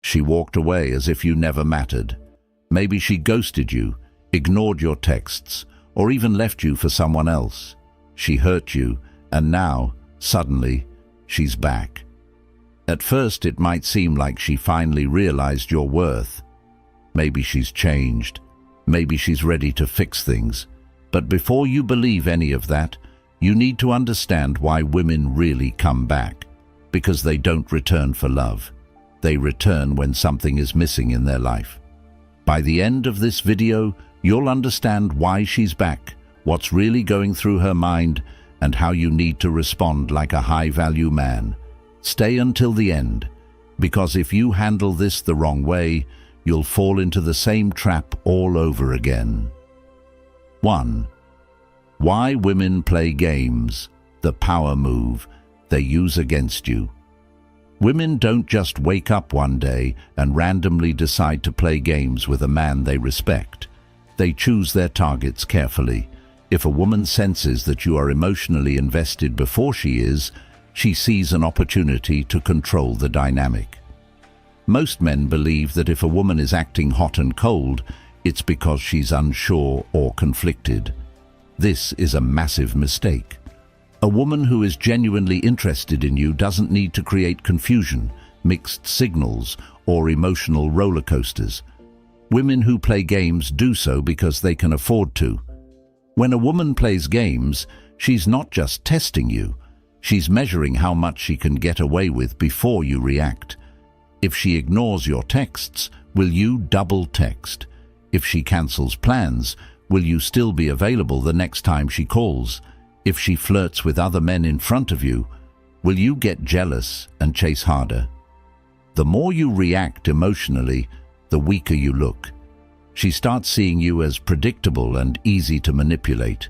She walked away as if you never mattered. Maybe she ghosted you, ignored your texts, or even left you for someone else. She hurt you, and now, suddenly, she's back. At first, it might seem like she finally realized your worth. Maybe she's changed. Maybe she's ready to fix things. But before you believe any of that, you need to understand why women really come back. Because they don't return for love. They return when something is missing in their life. By the end of this video, you'll understand why she's back, what's really going through her mind, and how you need to respond like a high-value man. Stay until the end, because if you handle this the wrong way, you'll fall into the same trap all over again. 1. Why women play games, the power move they use against you. Women don't just wake up one day and randomly decide to play games with a man they respect. They choose their targets carefully. If a woman senses that you are emotionally invested before she is, she sees an opportunity to control the dynamic. Most men believe that if a woman is acting hot and cold, it's because she's unsure or conflicted. This is a massive mistake. A woman who is genuinely interested in you doesn't need to create confusion, mixed signals, or emotional roller coasters. Women who play games do so because they can afford to. When a woman plays games, she's not just testing you. She's measuring how much she can get away with before you react. If she ignores your texts, will you double text? If she cancels plans, will you still be available the next time she calls? If she flirts with other men in front of you, will you get jealous and chase harder? The more you react emotionally, the weaker you look. She starts seeing you as predictable and easy to manipulate.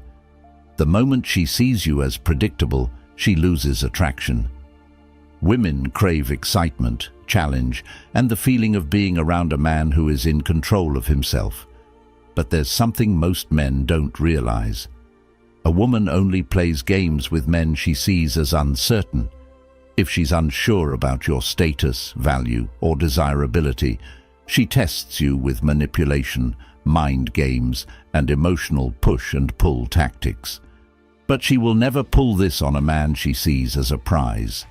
The moment she sees you as predictable, she loses attraction. Women crave excitement, challenge, and the feeling of being around a man who is in control of himself. But there's something most men don't realize. A woman only plays games with men she sees as uncertain. If she's unsure about your status, value, or desirability, she tests you with manipulation, mind games, and emotional push and pull tactics. But she will never pull this on a man she sees as a prize.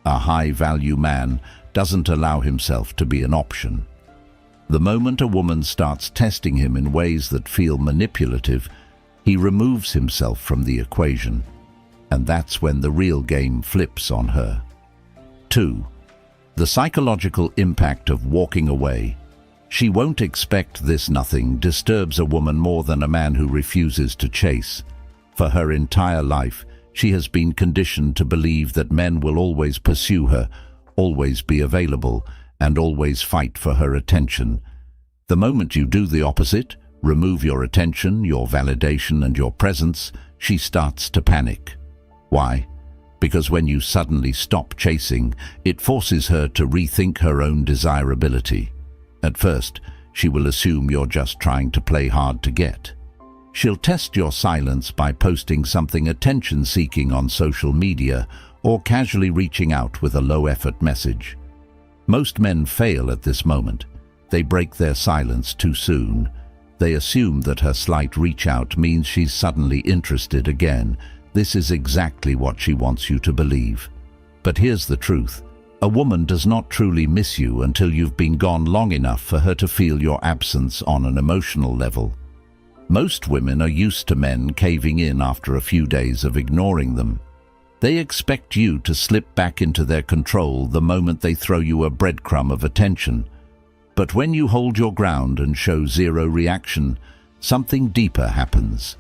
A high-value man doesn't allow himself to be an option. The moment a woman starts testing him in ways that feel manipulative, he removes himself from the equation, and that's when the real game flips on her. 2. The psychological impact of walking away. She won't expect this. Nothing disturbs a woman more than a man who refuses to chase. For her entire life, she has been conditioned to believe that men will always pursue her, always be available, and always fight for her attention. The moment you do the opposite, remove your attention, your validation, and your presence, she starts to panic. Why? Because when you suddenly stop chasing, it forces her to rethink her own desirability. At first, she will assume you're just trying to play hard to get. She'll test your silence by posting something attention-seeking on social media or casually reaching out with a low-effort message. Most men fail at this moment. They break their silence too soon. They assume that her slight reach-out means she's suddenly interested again. This is exactly what she wants you to believe. But here's the truth. A woman does not truly miss you until you've been gone long enough for her to feel your absence on an emotional level. Most women are used to men caving in after a few days of ignoring them. They expect you to slip back into their control the moment they throw you a breadcrumb of attention. But when you hold your ground and show zero reaction, something deeper happens.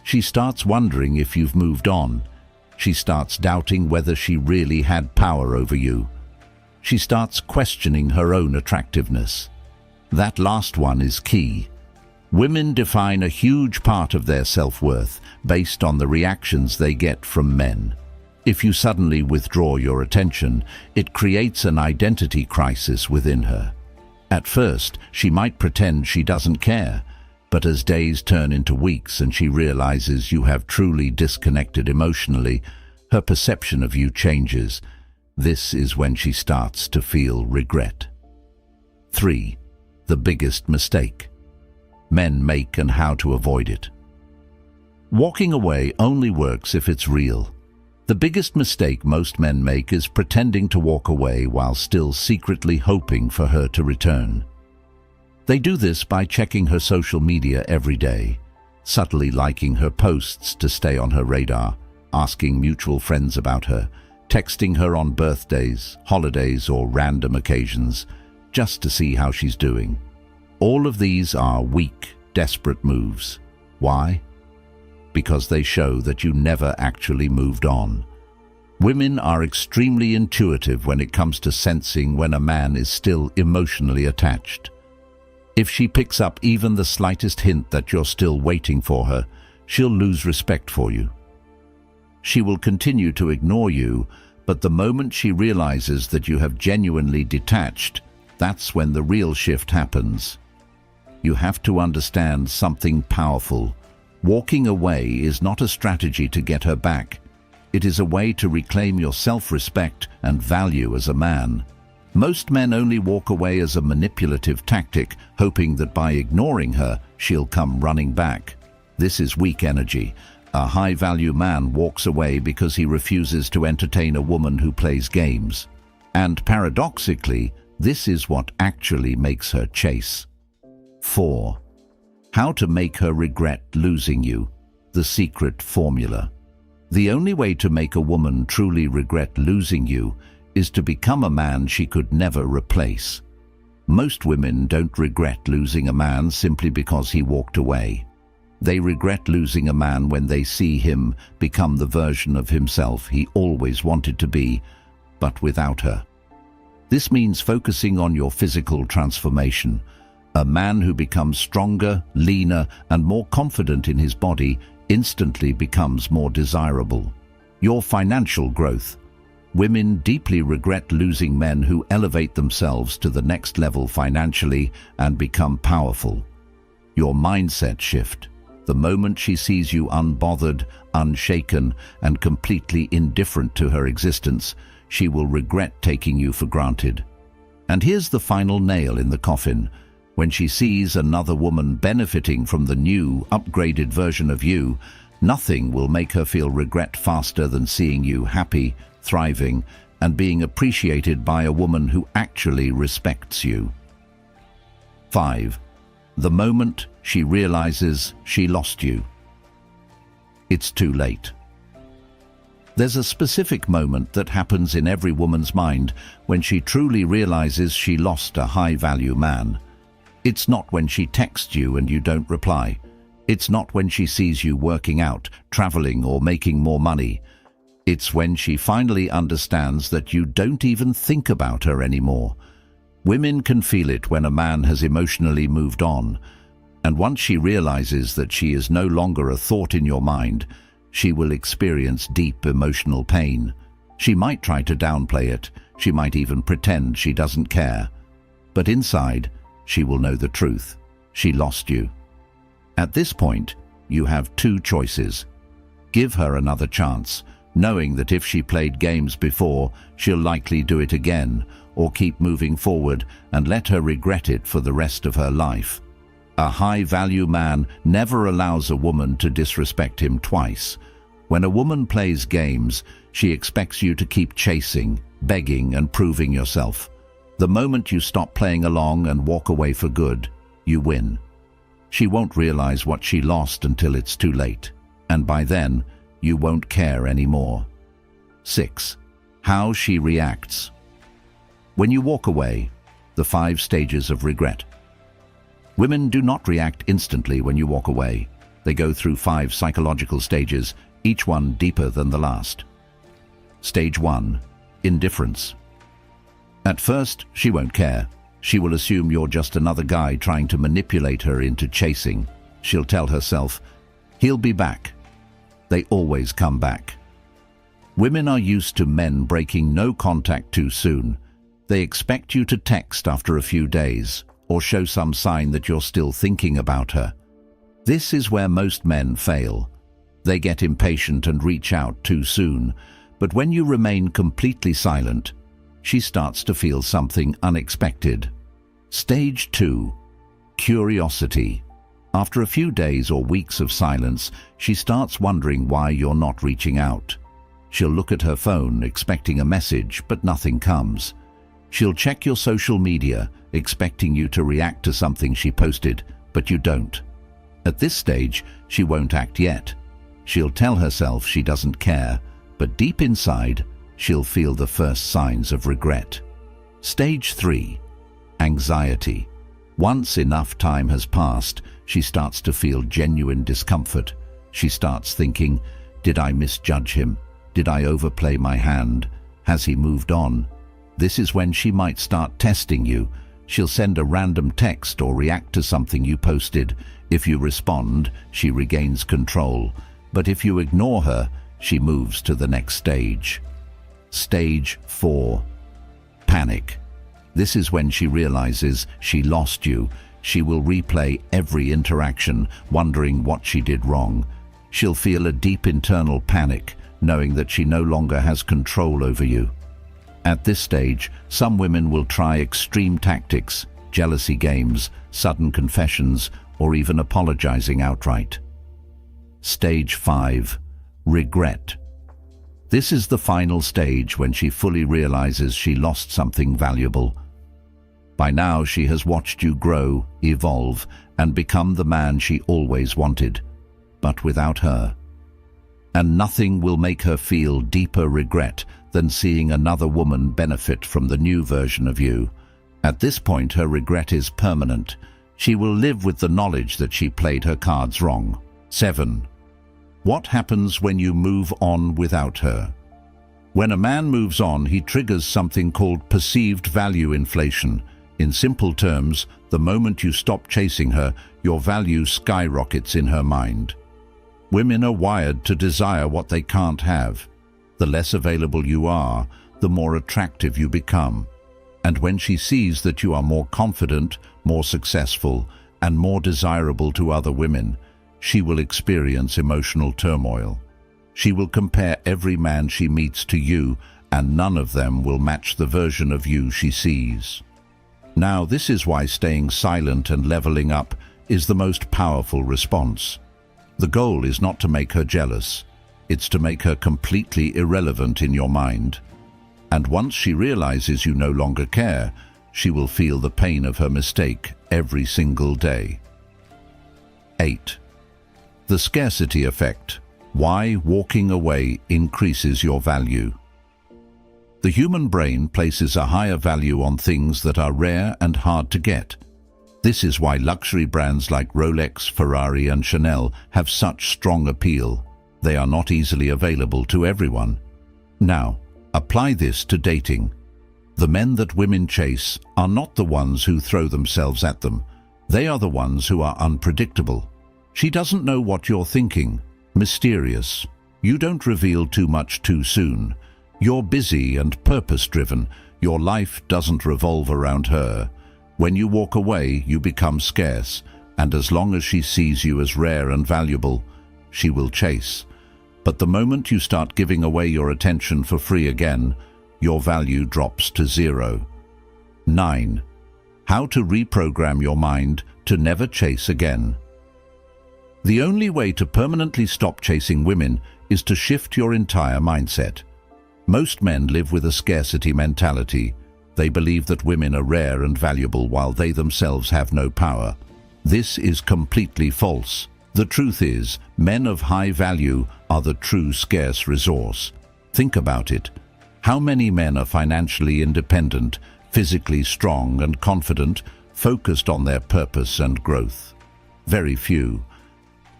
She starts wondering if you've moved on. She starts doubting whether she really had power over you. She starts questioning her own attractiveness. That last one is key. Women define a huge part of their self-worth based on the reactions they get from men. If you suddenly withdraw your attention, it creates an identity crisis within her. At first, she might pretend she doesn't care, but as days turn into weeks and she realizes you have truly disconnected emotionally, her perception of you changes. This is when she starts to feel regret. 3. The biggest mistake men make and how to avoid it. Walking away only works if it's real. The biggest mistake most men make is pretending to walk away while still secretly hoping for her to return. They do this by checking her social media every day, subtly liking her posts to stay on her radar, asking mutual friends about her, texting her on birthdays, holidays, or random occasions, just to see how she's doing. All of these are weak, desperate moves. Why? Because they show that you never actually moved on. Women are extremely intuitive when it comes to sensing when a man is still emotionally attached. If she picks up even the slightest hint that you're still waiting for her, she'll lose respect for you. She will continue to ignore you, but the moment she realizes that you have genuinely detached, that's when the real shift happens. You have to understand something powerful. Walking away is not a strategy to get her back. It is a way to reclaim your self-respect and value as a man. Most men only walk away as a manipulative tactic, hoping that by ignoring her, she'll come running back. This is weak energy. A high-value man walks away because he refuses to entertain a woman who plays games. And paradoxically, this is what actually makes her chase. 4. How to make her regret losing you. The secret formula. The only way to make a woman truly regret losing you is to become a man she could never replace. Most women don't regret losing a man simply because he walked away. They regret losing a man when they see him become the version of himself he always wanted to be, but without her. This means focusing on your physical transformation. A man who becomes stronger, leaner, and more confident in his body instantly becomes more desirable. Your financial growth. Women deeply regret losing men who elevate themselves to the next level financially and become powerful. Your mindset shift. The moment she sees you unbothered, unshaken, and completely indifferent to her existence, she will regret taking you for granted. And here's the final nail in the coffin. When she sees another woman benefiting from the new, upgraded version of you, nothing will make her feel regret faster than seeing you happy, thriving, and being appreciated by a woman who actually respects you. 5. The moment she realizes she lost you. It's too late. There's a specific moment that happens in every woman's mind when she truly realizes she lost a high-value man. It's not when she texts you and you don't reply. It's not when she sees you working out, traveling, or making more money. It's when she finally understands that you don't even think about her anymore. Women can feel it when a man has emotionally moved on, and once she realizes that she is no longer a thought in your mind, she will experience deep emotional pain. She might try to downplay it, she might even pretend she doesn't care. But inside, she will know the truth. She lost you. At this point, you have two choices. Give her another chance, knowing that if she played games before, she'll likely do it again, or keep moving forward and let her regret it for the rest of her life. A high-value man never allows a woman to disrespect him twice. When a woman plays games, she expects you to keep chasing, begging, and proving yourself. The moment you stop playing along and walk away for good, you win. She won't realize what she lost until it's too late, and by then, you won't care anymore. 6. How she reacts. When you walk away, the 5 stages of regret. Women do not react instantly when you walk away. They go through 5 psychological stages, each one deeper than the last. Stage 1. Indifference. At first, she won't care. She will assume you're just another guy trying to manipulate her into chasing. She'll tell herself, "He'll be back." They always come back. Women are used to men breaking no contact too soon. They expect you to text after a few days, or show some sign that you're still thinking about her. This is where most men fail. They get impatient and reach out too soon, but when you remain completely silent, she starts to feel something unexpected. Stage 2. Curiosity. After a few days or weeks of silence, she starts wondering why you're not reaching out. She'll look at her phone, expecting a message, but nothing comes. She'll check your social media, expecting you to react to something she posted, but you don't. At this stage, she won't act yet. She'll tell herself she doesn't care, but deep inside, she'll feel the first signs of regret. Stage 3. Anxiety. Once enough time has passed, she starts to feel genuine discomfort. She starts thinking, did I misjudge him? Did I overplay my hand? Has he moved on? This is when she might start testing you. She'll send a random text or react to something you posted. If you respond, she regains control. But if you ignore her, she moves to the next stage. Stage 4. Panic. This is when she realizes she lost you. She will replay every interaction, wondering what she did wrong. She'll feel a deep internal panic, knowing that she no longer has control over you. At this stage, some women will try extreme tactics, jealousy games, sudden confessions, or even apologizing outright. Stage 5. Regret. This is the final stage when she fully realizes she lost something valuable. By now, she has watched you grow, evolve, and become the man she always wanted, but without her. And nothing will make her feel deeper regret than seeing another woman benefit from the new version of you. At this point, her regret is permanent. She will live with the knowledge that she played her cards wrong. 7. What happens when you move on without her? When a man moves on, he triggers something called perceived value inflation. In simple terms, the moment you stop chasing her, your value skyrockets in her mind. Women are wired to desire what they can't have. The less available you are, the more attractive you become. And when she sees that you are more confident, more successful, and more desirable to other women, she will experience emotional turmoil. She will compare every man she meets to you, and none of them will match the version of you she sees. Now, this is why staying silent and leveling up is the most powerful response. The goal is not to make her jealous. It's to make her completely irrelevant in your mind. And once she realizes you no longer care, she will feel the pain of her mistake every single day. 8. The scarcity effect. Why walking away increases your value. The human brain places a higher value on things that are rare and hard to get. This is why luxury brands like Rolex, Ferrari, and Chanel have such strong appeal. They are not easily available to everyone. Now, apply this to dating. The men that women chase are not the ones who throw themselves at them. They are the ones who are unpredictable. She doesn't know what you're thinking. Mysterious. You don't reveal too much too soon. You're busy and purpose-driven. Your life doesn't revolve around her. When you walk away, you become scarce, and as long as she sees you as rare and valuable, she will chase. But the moment you start giving away your attention for free again, your value drops to 0. 9. How to reprogram your mind to never chase again. The only way to permanently stop chasing women is to shift your entire mindset. Most men live with a scarcity mentality. They believe that women are rare and valuable while they themselves have no power. This is completely false. The truth is, men of high value are the true scarce resource. Think about it. How many men are financially independent, physically strong and confident, focused on their purpose and growth? Very few.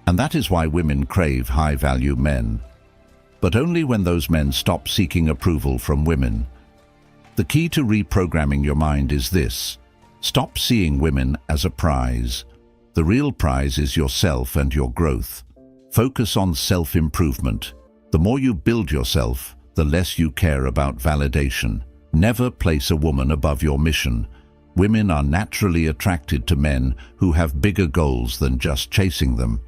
And that is why women crave high-value men. But only when those men stop seeking approval from women. The key to reprogramming your mind is this: stop seeing women as a prize. The real prize is yourself and your growth. Focus on self-improvement. The more you build yourself, the less you care about validation. Never place a woman above your mission. Women are naturally attracted to men who have bigger goals than just chasing them.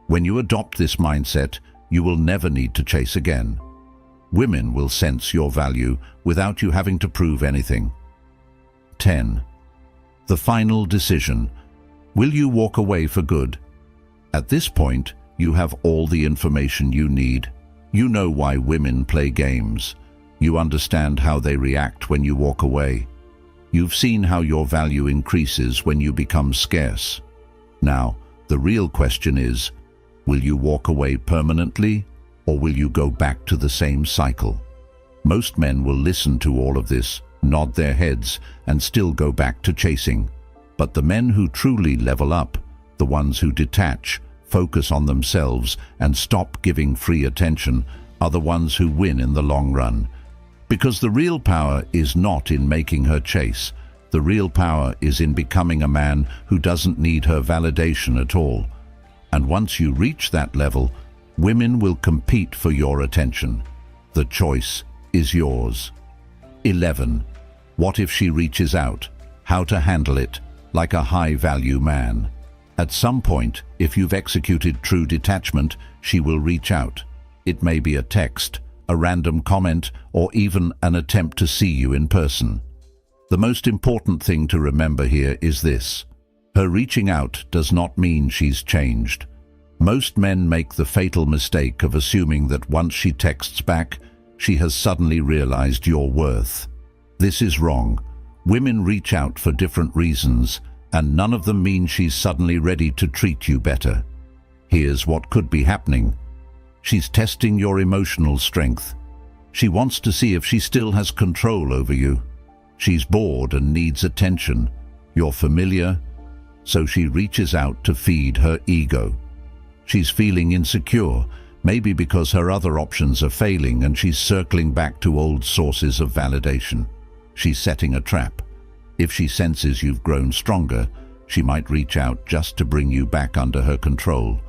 When you adopt this mindset, you will never need to chase again. Women will sense your value without you having to prove anything. 10. The final decision. Will you walk away for good? At this point, you have all the information you need. You know why women play games. You understand how they react when you walk away. You've seen how your value increases when you become scarce. Now, the real question is, will you walk away permanently, or will you go back to the same cycle? Most men will listen to all of this, nod their heads, and still go back to chasing. But the men who truly level up, the ones who detach, focus on themselves, and stop giving free attention, are the ones who win in the long run. Because the real power is not in making her chase. The real power is in becoming a man who doesn't need her validation at all. And once you reach that level, women will compete for your attention. The choice is yours. 11. What if she reaches out? How to handle it like a high-value man. At some point, if you've executed true detachment, she will reach out. It may be a text, a random comment, or even an attempt to see you in person. The most important thing to remember here is this. Her reaching out does not mean she's changed. Most men make the fatal mistake of assuming that once she texts back, she has suddenly realized your worth. This is wrong. Women reach out for different reasons, and none of them mean she's suddenly ready to treat you better. Here's what could be happening. She's testing your emotional strength. She wants to see if she still has control over you. She's bored and needs attention. You're familiar, so she reaches out to feed her ego. She's feeling insecure, maybe because her other options are failing and she's circling back to old sources of validation. She's setting a trap. If she senses you've grown stronger, she might reach out just to bring you back under her control.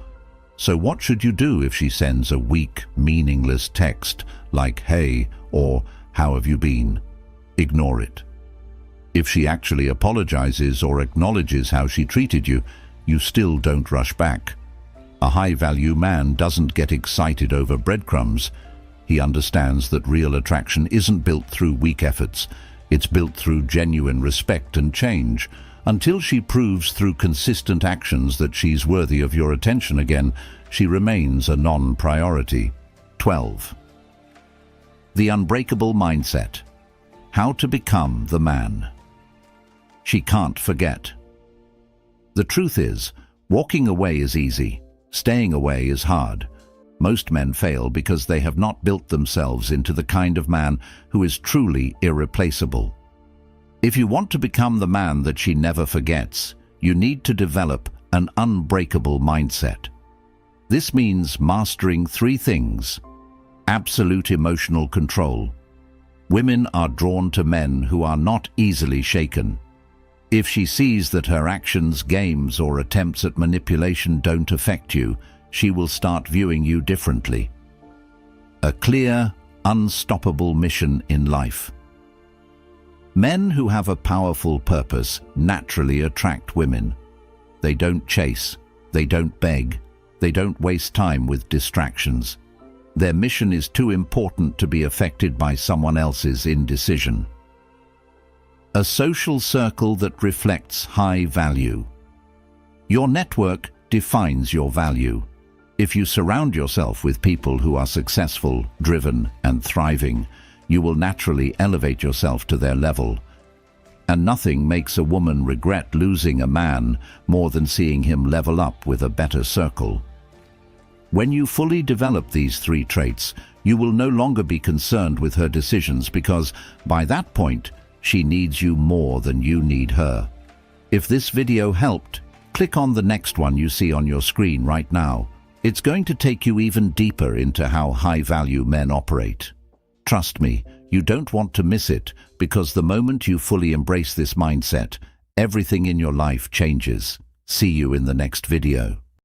So what should you do if she sends a weak, meaningless text like "Hey" or "How have you been?" Ignore it. If she actually apologizes or acknowledges how she treated you, you still don't rush back. A high-value man doesn't get excited over breadcrumbs. He understands that real attraction isn't built through weak efforts. It's built through genuine respect and change. Until she proves through consistent actions that she's worthy of your attention again, she remains a non-priority. 12. The unbreakable mindset. How to become the man. She can't forget. The truth is, walking away is easy. Staying away is hard. Most men fail because they have not built themselves into the kind of man who is truly irreplaceable. If you want to become the man that she never forgets, you need to develop an unbreakable mindset. This means mastering 3 things. Absolute emotional control. Women are drawn to men who are not easily shaken. If she sees that her actions, games, or attempts at manipulation don't affect you, she will start viewing you differently. A clear, unstoppable mission in life. Men who have a powerful purpose naturally attract women. They don't chase, they don't beg, they don't waste time with distractions. Their mission is too important to be affected by someone else's indecision. A social circle that reflects high value. Your network defines your value. If you surround yourself with people who are successful, driven, and thriving, you will naturally elevate yourself to their level. And nothing makes a woman regret losing a man more than seeing him level up with a better circle. When you fully develop these 3 traits, you will no longer be concerned with her decisions because, by that point, she needs you more than you need her. If this video helped, click on the next one you see on your screen right now. It's going to take you even deeper into how high-value men operate. Trust me, you don't want to miss it, because the moment you fully embrace this mindset, everything in your life changes. See you in the next video.